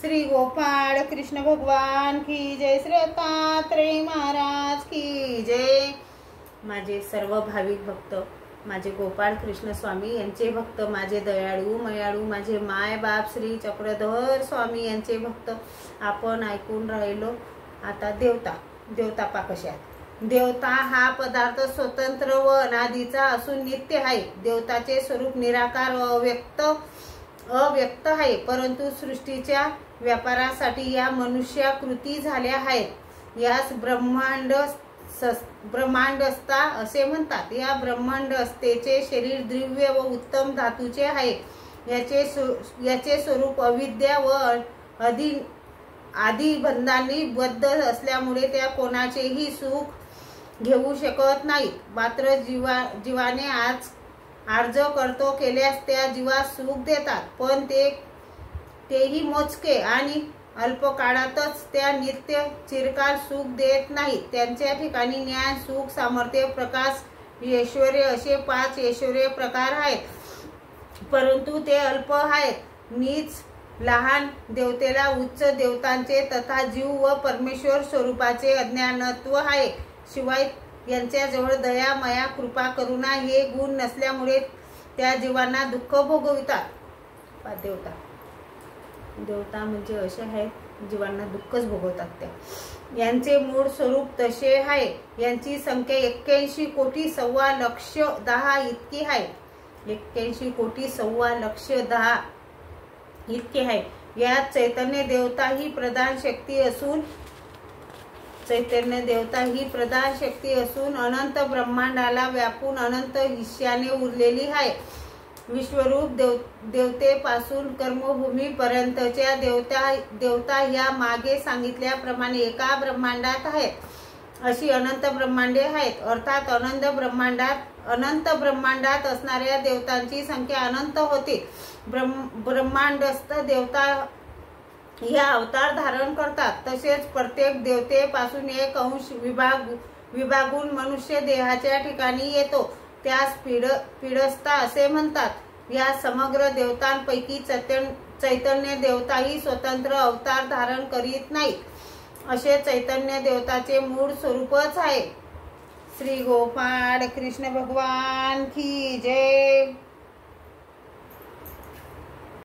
श्री गोपाळ कृष्ण भगवान की जय, श्री दत्तात्रेय महाराज की जय। माझे सर्व भाविक भक्त, माझे गोपाळ कृष्ण स्वामी यांचे भक्त, माझे दयाळू मयाळू माझे माय बाप श्री चक्रधर स्वामी यांचे भक्त आपण ऐकून राहिलो। आता देवता पाकशात। देवता हा पदार्थ स्वतंत्र व अनादीचा असून नित्य आहे। देवताचे स्वरूप निराकार अव्यक्त आहे, परंतु सृष्टीच्या व्यापारासाठी या मनुष्याकृती झाल्या आहेत। यास ब्रह्मांडस्था असे म्हणतात। या ब्रह्मांडस्थेचे शरीर दिव्य व उत्तम धातूचे आहे। याचे स्वरूप अविद्या व आदी बंधांनी बद्ध असल्यामुळे त्या कोणाचेही सुख घेऊ शकत नाही। मात्र जीवाने आर्ज करतो केल्यास त्या जीवास सुख देतात, पण तेही मोजके आणि अल्पकाळातच त्या नित्य चिरकाल सुख देत नाही। त्यांच्या ठिकाणी ज्ञान, सुख, सामर्थ्य, प्रकाश, ऐश्वर्य असे 5 ऐश्वर्य प्रकार आहेत, परंतु ते अल्प आहेत। नीच लहान देवतेला उच्च देवतांचे तथा जीव व परमेश्वर स्वरूपाचे अज्ञानत्व आहे। शिवाय यांच्याजवळ दया, माया, कृपा, करुणा हे गुण नसल्यामुळे त्या जीवांना दुःख भोगवितात। देवता म्हणजे असे आहेत जीवांना दुःखच भोगवतात त्या। यांचे मूळ स्वरूप तसे आहे। यांची संख्या 81 कोटी सव्वा लक्ष 10 इतकी आहे। 81 कोटी सव्वा लक्ष 10 इतके आहे। यात चैतन्य देवता ही प्रधान शक्ती असून अनंत ब्रह्मांडाला व्यापून अनंत हिश्याने उरलेली आहे। विश्वरूप देवतेपासून कर्मभूमी पर्यंतच्या देवता या मागे सांगितल्याप्रमाणे एका ब्रह्मांडात आहेत। अशी अनंत ब्रह्मांडे आहेत, अर्थात अनंत ब्रह्मांडात असणाऱ्या देवतांची संख्या अनंत होते। ब्रह्मांडस्थ देवता या अवतार धारण करतात। तसेच प्रत्येक देवतेपासून एक अंश विभागून मनुष्य देहाच्या ठिकाणी येतो, त्यास पीडस्था असे म्हणतात। या समग्र देवतांपैकी चैतन्य देवताही स्वतंत्र अवतार धारण करीत नाही। असे चैतन्य देवताचे मूळ स्वरूपच आहे। श्री गोपाळ कृष्ण भगवान की जय।